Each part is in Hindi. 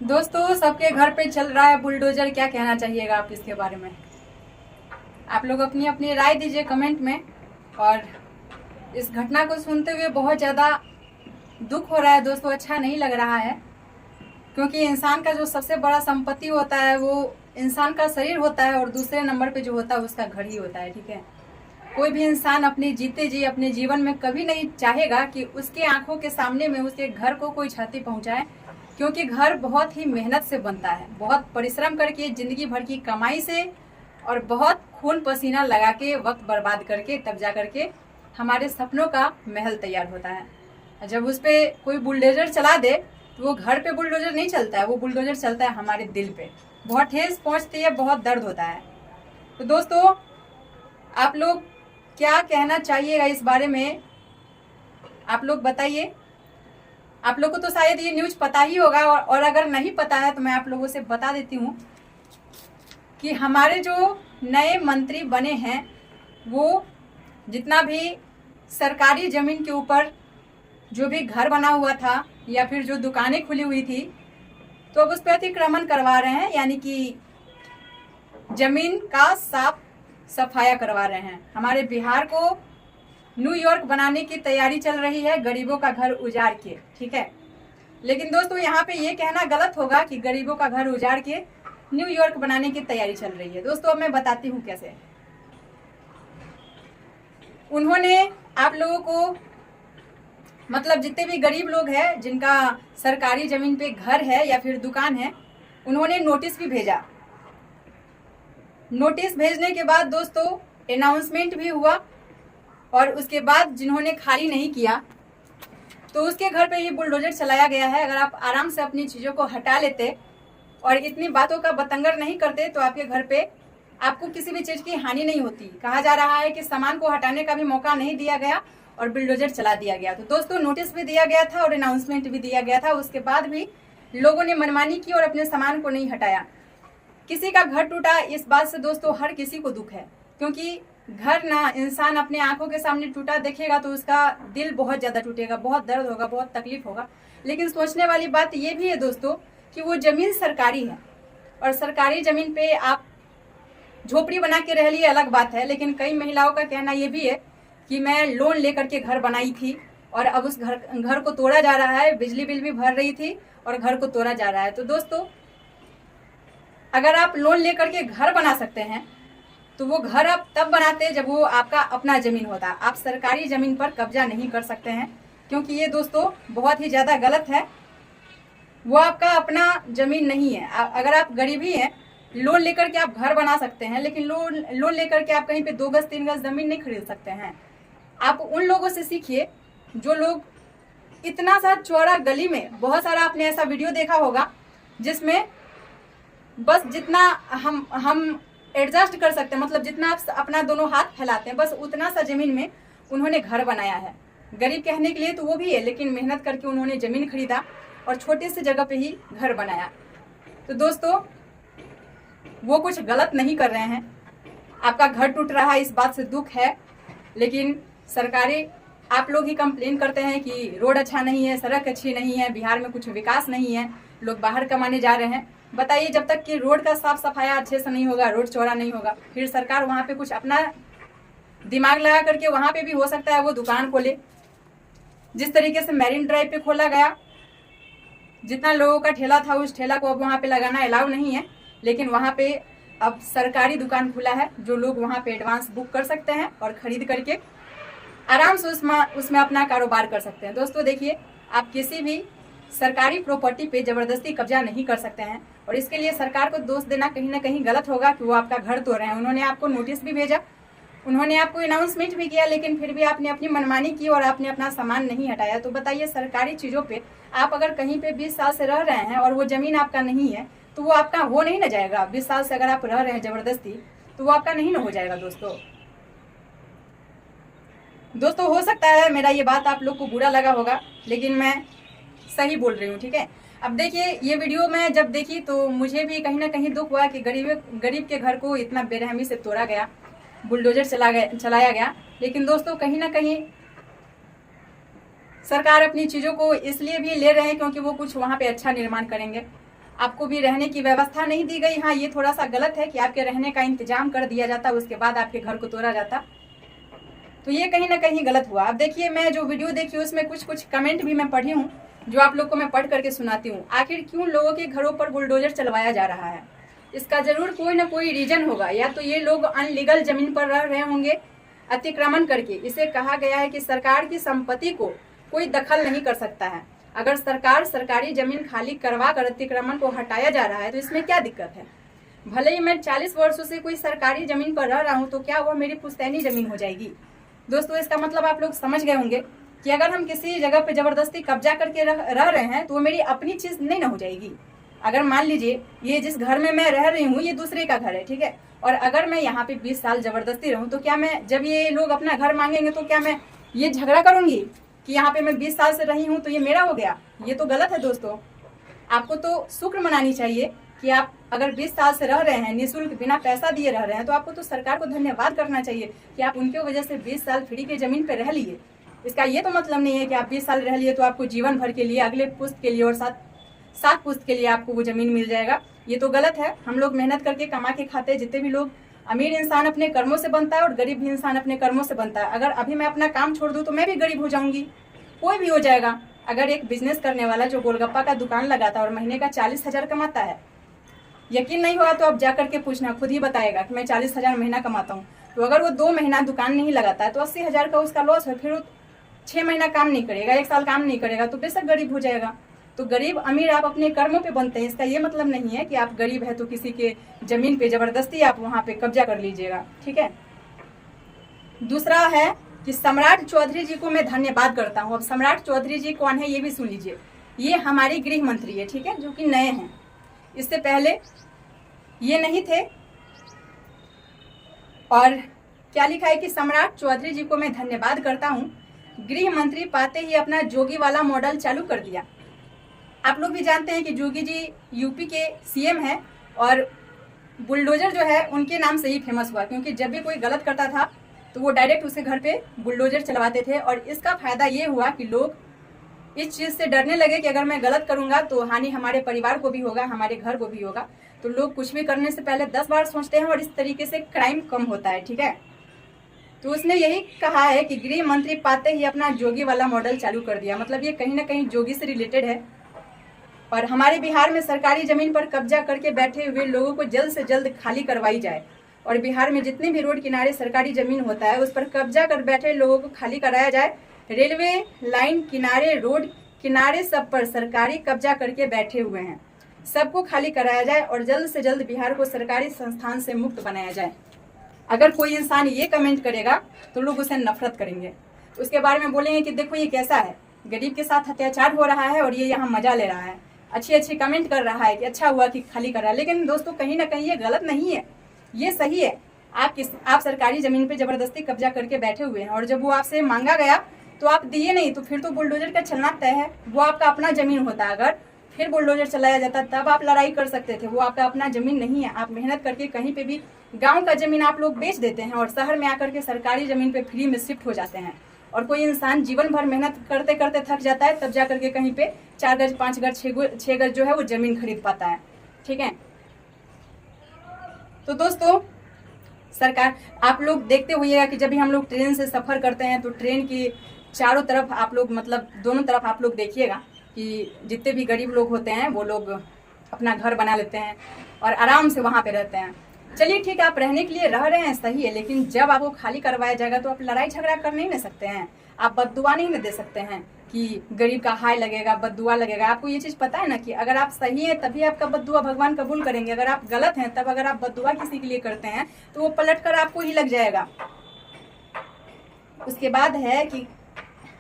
दोस्तों, सबके घर पे चल रहा है बुलडोजर। क्या कहना चाहिएगा आप इसके बारे में? आप लोग अपनी अपनी राय दीजिए कमेंट में। और इस घटना को सुनते हुए बहुत ज़्यादा दुख हो रहा है दोस्तों, अच्छा नहीं लग रहा है। क्योंकि इंसान का जो सबसे बड़ा संपत्ति होता है वो इंसान का शरीर होता है, और दूसरे नंबर पे जो होता है उसका घर ही होता है। ठीक है, कोई भी इंसान अपने जीते जी अपने जीवन में कभी नहीं चाहेगा कि उसके आंखों के सामने में उसके घर को कोई क्षति पहुंचाए। क्योंकि घर बहुत ही मेहनत से बनता है, बहुत परिश्रम करके, जिंदगी भर की कमाई से, और बहुत खून पसीना लगा के, वक्त बर्बाद करके, तब जा करके हमारे सपनों का महल तैयार होता है। जब उस पर कोई बुलडोजर चला दे तो वो घर पे बुलडोजर नहीं चलता है, वो बुलडोजर चलता है हमारे दिल पे। बहुत ठेस पहुंचती है, बहुत दर्द होता है। तो दोस्तों, आप लोग क्या कहना चाहिएगा इस बारे में? आप लोग बताइए। आप लोग को तो शायद ये न्यूज पता ही होगा, और अगर नहीं पता है तो मैं आप लोगों से बता देती हूँ कि हमारे जो नए मंत्री बने हैं वो जितना भी सरकारी जमीन के ऊपर जो भी घर बना हुआ था या फिर जो दुकानें खुली हुई थी, तो अब उस पर अतिक्रमण करवा रहे हैं, यानी कि जमीन का साफ सफाया करवा रहे हैं। हमारे बिहार को न्यूयॉर्क बनाने की तैयारी चल रही है, गरीबों का घर उजाड़ के। ठीक है, लेकिन दोस्तों यहाँ पे ये कहना गलत होगा कि गरीबों का घर उजाड़ के न्यूयॉर्क बनाने की तैयारी चल रही है। दोस्तों, अब मैं बताती हूँ कैसे। उन्होंने आप लोगों को, मतलब जितने भी गरीब लोग हैं जिनका सरकारी जमीन पे घर है या फिर दुकान है, उन्होंने नोटिस भी भेजा। नोटिस भेजने के बाद दोस्तों अनाउंसमेंट भी हुआ, और उसके बाद जिन्होंने खाली नहीं किया तो उसके घर पे ही बुलडोजर चलाया गया है। अगर आप आराम से अपनी चीज़ों को हटा लेते और इतनी बातों का बतंगर नहीं करते तो आपके घर पे आपको किसी भी चीज़ की हानि नहीं होती। कहा जा रहा है कि सामान को हटाने का भी मौका नहीं दिया गया और बुलडोजर चला दिया गया। तो दोस्तों, नोटिस भी दिया गया था और अनाउंसमेंट भी दिया गया था, उसके बाद भी लोगों ने मनमानी की और अपने सामान को नहीं हटाया। किसी का घर टूटा, इस बात से दोस्तों हर किसी को दुख है। क्योंकि घर ना इंसान अपने आंखों के सामने टूटा देखेगा तो उसका दिल बहुत ज़्यादा टूटेगा, बहुत दर्द होगा, बहुत तकलीफ होगा। लेकिन सोचने वाली बात ये भी है दोस्तों कि वो ज़मीन सरकारी है, और सरकारी ज़मीन पे आप झोपड़ी बना के रह लिए अलग बात है। लेकिन कई महिलाओं का कहना ये भी है कि मैं लोन लेकर के घर बनाई थी और अब उस घर को तोड़ा जा रहा है, बिजली बिल भी भर रही थी और घर को तोड़ा जा रहा है। तो दोस्तों, अगर आप लोन लेकर के घर बना सकते हैं तो वो घर आप तब बनाते जब वो आपका अपना ज़मीन होता। आप सरकारी ज़मीन पर कब्जा नहीं कर सकते हैं, क्योंकि ये दोस्तों बहुत ही ज़्यादा गलत है। वो आपका अपना ज़मीन नहीं है। अगर आप गरीबी हैं, लोन लेकर के आप घर बना सकते हैं, लेकिन लोन लेकर के आप कहीं पे 2 गज 3 गज ज़मीन नहीं खरीद सकते हैं। आप उन लोगों से सीखिए जो लोग इतना सा चौड़ा गली में, बहुत सारा आपने ऐसा वीडियो देखा होगा जिसमें बस जितना हम एडजस्ट कर सकते हैं, मतलब जितना आप अपना दोनों हाथ फैलाते हैं, बस उतना सा ज़मीन में उन्होंने घर बनाया है। गरीब कहने के लिए तो वो भी है, लेकिन मेहनत करके उन्होंने ज़मीन खरीदा और छोटे से जगह पे ही घर बनाया। तो दोस्तों, वो कुछ गलत नहीं कर रहे हैं। आपका घर टूट रहा है, इस बात से दुख है, लेकिन सरकारी आप लोग ही कंप्लेन करते हैं कि रोड अच्छा नहीं है, सड़क अच्छी नहीं है, बिहार में कुछ विकास नहीं है, लोग बाहर कमाने जा रहे हैं। बताइए, जब तक कि रोड का साफ सफाया अच्छे से नहीं होगा, रोड चौड़ा नहीं होगा, फिर सरकार वहाँ पे कुछ अपना दिमाग लगा करके वहाँ पे भी हो सकता है वो दुकान खोले। जिस तरीके से मैरिन ड्राइव पे खोला गया, जितना लोगों का ठेला था उस ठेला को अब वहाँ पे लगाना अलाउ नहीं है, लेकिन वहाँ पे अब सरकारी दुकान खुला है जो लोग वहाँ पे एडवांस बुक कर सकते हैं और खरीद करके आराम से उसमें अपना कारोबार कर सकते हैं। दोस्तों देखिए, आप किसी भी सरकारी प्रॉपर्टी पे ज़बरदस्ती कब्जा नहीं कर सकते हैं, और इसके लिए सरकार को दोष देना कहीं ना कहीं गलत होगा कि वो आपका घर तोड़ रहे हैं। उन्होंने आपको नोटिस भी भेजा, उन्होंने आपको अनाउंसमेंट भी किया, लेकिन फिर भी आपने अपनी मनमानी की और आपने अपना सामान नहीं हटाया। तो बताइए, सरकारी चीज़ों पे आप अगर कहीं पे 20 साल से रह रहे हैं और वो ज़मीन आपका नहीं है तो वो आपका हो नहीं ना जाएगा। 20 साल से अगर आप रह रहे हैं ज़बरदस्ती तो वो आपका नहीं ना हो जाएगा। दोस्तों हो सकता है मेरा ये बात आप लोग को बुरा लगा होगा, लेकिन मैं सही बोल रही हूँ। ठीक है, अब देखिए, ये वीडियो मैं जब देखी तो मुझे भी कहीं ना कहीं दुख हुआ कि गरीब के घर को इतना बेरहमी से तोड़ा गया, बुलडोजर चलाया गया। लेकिन दोस्तों, कहीं ना कहीं सरकार अपनी चीज़ों को इसलिए भी ले रहे हैं क्योंकि वो कुछ वहाँ पे अच्छा निर्माण करेंगे। आपको भी रहने की व्यवस्था नहीं दी गई। हाँ, ये थोड़ा सा गलत है कि आपके रहने का इंतजाम कर दिया जाता, उसके बाद आपके घर को तोड़ा जाता, तो ये कहीं ना कहीं गलत हुआ। अब देखिए, मैं जो वीडियो देखी उसमें कुछ कमेंट भी मैं पढ़ी हूँ, जो आप लोग को मैं पढ़ करके सुनाती हूँ। आखिर क्यों लोगों के घरों पर बुलडोजर चलवाया जा रहा है? इसका जरूर कोई ना कोई रीजन होगा। या तो ये लोग अनलीगल जमीन पर रह रहे होंगे अतिक्रमण करके। इसे कहा गया है कि सरकार की संपत्ति को कोई दखल नहीं कर सकता है। अगर सरकार सरकारी जमीन खाली करवा कर अतिक्रमण को हटाया जा रहा है तो इसमें क्या दिक्कत है? भले ही मैं 40 वर्षों से कोई सरकारी जमीन पर रह रहा हूँ, तो क्या वह मेरी पुश्तैनी जमीन हो जाएगी? दोस्तों, इसका मतलब आप लोग समझ गए होंगे कि अगर हम किसी जगह पे जबरदस्ती कब्जा करके रह रहे हैं तो वो मेरी अपनी चीज नहीं ना हो जाएगी। अगर मान लीजिए ये जिस घर में मैं रह रही हूँ ये दूसरे का घर है, ठीक है, और अगर मैं यहाँ पे 20 साल जबरदस्ती रहूँ, तो क्या मैं जब ये लोग अपना घर मांगेंगे तो क्या मैं ये झगड़ा करूंगी कि यहाँ पे मैं 20 साल से रही हूँ तो ये मेरा हो गया? ये तो गलत है दोस्तों। आपको तो शुक्र मनानी चाहिए कि आप अगर 20 साल से रह रहे हैं, निःशुल्क बिना पैसा दिए रह रहे हैं, तो आपको तो सरकार को धन्यवाद करना चाहिए कि आप उनके वजह से 20 साल फ्री के जमीन पे रह लिए। इसका ये तो मतलब नहीं है कि आप 20 साल रह लिए तो आपको जीवन भर के लिए, अगले पुश्त के लिए और सात पुश्त के लिए आपको वो जमीन मिल जाएगा। ये तो गलत है। हम लोग मेहनत करके कमा के खाते हैं। जितने भी लोग, अमीर इंसान अपने कर्मों से बनता है और गरीब भी इंसान अपने कर्मों से बनता है। अगर अभी मैं अपना काम छोड़ दूं तो मैं भी गरीब हो जाऊंगी, कोई भी हो जाएगा। अगर एक बिजनेस करने वाला जो गोलगप्पा का दुकान लगाता है और महीने का 40,000 कमाता है, यकीन नहीं हुआ तो आप जाकर के पूछना, खुद ही बताएगा कि मैं 40,000 महीना कमाता हूँ। तो अगर वो 2 महीना दुकान नहीं लगाता है तो 80,000 का उसका लॉस है। फिर वो 6 महीना काम नहीं करेगा, 1 साल काम नहीं करेगा, तो बेशक गरीब हो जाएगा। तो गरीब अमीर आप अपने कर्मों पे बनते हैं। इसका ये मतलब नहीं है कि आप गरीब है तो किसी के जमीन पे जबरदस्ती आप वहां पे कब्जा कर लीजिएगा, ठीक है। दूसरा है कि सम्राट चौधरी जी को मैं धन्यवाद करता हूँ। अब सम्राट चौधरी जी कौन है ये भी सुन लीजिए। ये हमारे गृह मंत्री है, ठीक है, जो कि नए हैं, इससे पहले ये नहीं थे। और क्या लिखा है कि सम्राट चौधरी जी को मैं धन्यवाद करता हूँ, गृह मंत्री पाते ही अपना जोगी वाला मॉडल चालू कर दिया। आप लोग भी जानते हैं कि जोगी जी यूपी के सीएम हैं और बुलडोजर जो है उनके नाम से ही फेमस हुआ, क्योंकि जब भी कोई गलत करता था तो वो डायरेक्ट उसके घर पे बुलडोजर चलवाते थे। और इसका फायदा ये हुआ कि लोग इस चीज से डरने लगे कि अगर मैं गलत करूंगा तो हानि हमारे परिवार को भी होगा, हमारे घर को भी होगा। तो लोग कुछ भी करने से पहले 10 बार सोचते हैं और इस तरीके से क्राइम कम होता है, ठीक है। तो उसने यही कहा है कि गृह मंत्री पाते ही अपना जोगी वाला मॉडल चालू कर दिया। मतलब ये कहीं ना कहीं जोगी से रिलेटेड है। और हमारे बिहार में सरकारी जमीन पर कब्जा करके बैठे हुए लोगों को जल्द से जल्द खाली करवाई जाए। और बिहार में जितने भी रोड किनारे सरकारी जमीन होता है उस पर कब्जा कर बैठे लोगों को खाली कराया जाए। रेलवे लाइन किनारे, रोड किनारे, सब पर सरकारी कब्जा करके बैठे हुए हैं, सबको खाली कराया जाए और जल्द से जल्द बिहार को सरकारी संस्थान से मुक्त बनाया जाए। अगर कोई इंसान ये कमेंट करेगा तो लोग उसे नफरत करेंगे, उसके बारे में बोलेंगे कि देखो ये कैसा है, गरीब के साथ अत्याचार हो रहा है और ये यहाँ मजा ले रहा है, अच्छी अच्छी कमेंट कर रहा है कि अच्छा हुआ कि खाली कर रहा है। लेकिन दोस्तों, कहीं ना कहीं ये गलत नहीं है, ये सही है। आप सरकारी जमीन पे जबरदस्ती कब्जा करके बैठे हुए हैं और जब वो आपसे मांगा गया तो आप दिए नहीं, तो फिर तो बुलडोजर का चलना तय है। वो आपका अपना जमीन होता, अगर फिर बुलडोजर चलाया जाता तब आप लड़ाई कर सकते थे। वो आपका अपना जमीन नहीं है। आप मेहनत करके कहीं पे भी गांव का जमीन आप लोग बेच देते हैं और शहर में आकर के सरकारी जमीन पे फ्री में शिफ्ट हो जाते हैं। और कोई इंसान जीवन भर मेहनत करते करते थक जाता है, तब जाकर के कहीं पे 4 गज, 5 गज, 6 गज जो है वो जमीन खरीद पाता है, ठीक है। तो दोस्तों, सरकार, आप लोग देखते हुइएगा कि जब भी हम लोग ट्रेन से सफर करते हैं तो ट्रेन की चारों तरफ आप लोग, मतलब दोनों तरफ आप लोग देखिएगा कि जितने भी गरीब लोग होते हैं वो लोग अपना घर बना लेते हैं और आराम से वहां पे रहते हैं। चलिए ठीक है, आप रहने के लिए रह रहे हैं, सही है, लेकिन जब आपको खाली करवाया जाएगा तो आप लड़ाई झगड़ा कर नहीं ना सकते हैं, आप बद्दुआ नहीं ना दे सकते हैं कि गरीब का हाय लगेगा, बद्दुआ लगेगा। आपको ये चीज पता है ना कि अगर आप सही हैं तभी आपका बद्दुआ भगवान कबूल करेंगे। अगर आप गलत हैं तब अगर आप बद्दुआ किसी के लिए करते हैं तो वो पलट कर आपको ही लग जाएगा। उसके बाद है कि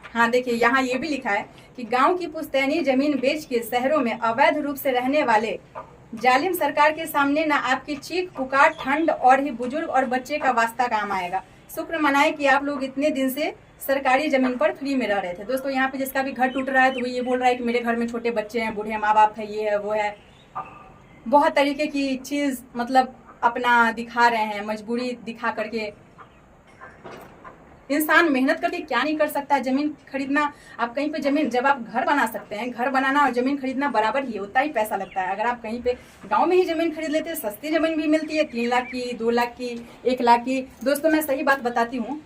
हाँ देखिए, यहाँ ये भी लिखा है कि गांव की पुश्तैनी जमीन बेच के शहरों में अवैध रूप से रहने वाले जालिम सरकार के सामने ना आपकी चीख पुकार ठंड और ही बुजुर्ग और बच्चे का वास्ता काम आएगा। शुक्र मनाए कि आप लोग इतने दिन से सरकारी जमीन पर फ्री में रह रहे थे। दोस्तों, यहाँ पे जिसका भी घर टूट रहा है तो वो ये बोल रहा है कि मेरे घर में छोटे बच्चे हैं, बूढ़े माँ बाप है, ये है वो है, बहुत तरीके की चीज मतलब अपना दिखा रहे हैं, मजबूरी दिखा करके इंसान मेहनत करके क्या नहीं कर सकता है। जमीन खरीदना, आप कहीं पे जमीन, जब आप घर बना सकते हैं, घर बनाना और जमीन खरीदना बराबर ही है, उतना ही पैसा लगता है। अगर आप कहीं पे गांव में ही जमीन खरीद लेते हैं, सस्ती जमीन भी मिलती है, 3 लाख की, 2 लाख की, 1 लाख की। दोस्तों मैं सही बात बताती हूँ,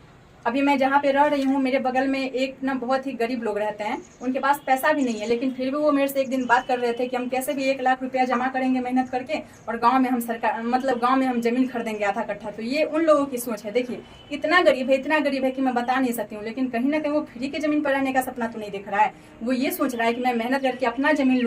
अभी मैं जहाँ पे रह रही हूँ, मेरे बगल में एक ना बहुत ही गरीब लोग रहते हैं, उनके पास पैसा भी नहीं है, लेकिन फिर भी वो मेरे से एक दिन बात कर रहे थे कि हम कैसे भी 1 लाख रुपया जमा करेंगे मेहनत करके, और गांव में हम सरकार, मतलब गांव में हम जमीन खरीदेंगे आधा कट्ठा। तो ये उन लोगों की सोच है। देखिए इतना गरीब है कि मैं बता नहीं सकती हूँ, लेकिन कहीं ना कहीं वो फ्री की जमीन पर रहने का सपना तो नहीं देख रहा है। वो ये सोच रहा है कि मैं मेहनत करके अपना जमीन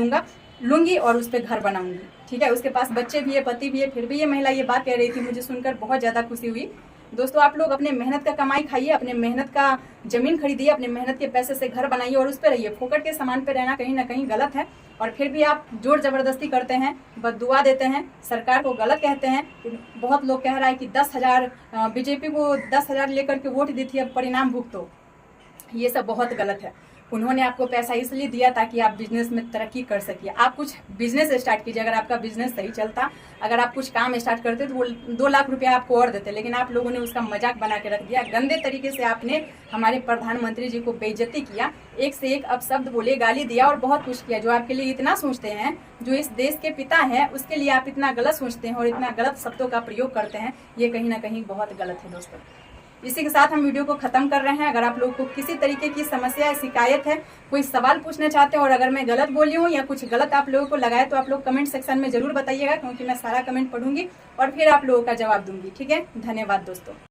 लूंगी और उस पर घर बनाऊंगी। ठीक है, उसके पास बच्चे भी है, पति भी है, फिर भी ये महिला ये बात कह रही थी, मुझे सुनकर बहुत ज्यादा खुशी हुई। दोस्तों आप लोग अपने मेहनत का कमाई खाइए, अपने मेहनत का जमीन खरीदिए, अपने मेहनत के पैसे से घर बनाइए और उस पर रहिए। फोकट के सामान पे रहना कहीं ना कहीं गलत है, और फिर भी आप जोर जबरदस्ती करते हैं, बददुआ देते हैं, सरकार को गलत कहते हैं। बहुत लोग कह रहा है कि 10,000 बीजेपी को 10,000 लेकर के वोट दी थी, अब परिणाम भुगतो। ये सब बहुत गलत है। उन्होंने आपको पैसा इसलिए दिया ताकि आप बिजनेस में तरक्की कर सकिए। आप कुछ बिजनेस स्टार्ट कीजिए। अगर आपका बिजनेस सही चलता, अगर आप कुछ काम स्टार्ट करते तो वो 2 लाख रुपया आपको और देते, लेकिन आप लोगों ने उसका मजाक बना के रख दिया। गंदे तरीके से आपने हमारे प्रधानमंत्री जी को बेइज्जती किया, एक से एक अपशब्द बोले, गाली दिया और बहुत कुछ किया। जो आपके लिए इतना सोचते हैं, जो इस देश के पिता हैं, उसके लिए आप इतना गलत सोचते हैं और इतना गलत शब्दों का प्रयोग करते हैं, ये कहीं ना कहीं बहुत गलत है। दोस्तों इसी के साथ हम वीडियो को खत्म कर रहे हैं। अगर आप लोग को किसी तरीके की समस्या या शिकायत है, कोई सवाल पूछना चाहते हैं, और अगर मैं गलत बोली हूँ या कुछ गलत आप लोगों को लगा है, तो आप लोग कमेंट सेक्शन में जरूर बताइएगा, क्योंकि मैं सारा कमेंट पढ़ूंगी और फिर आप लोगों का जवाब दूंगी। ठीक है, धन्यवाद दोस्तों।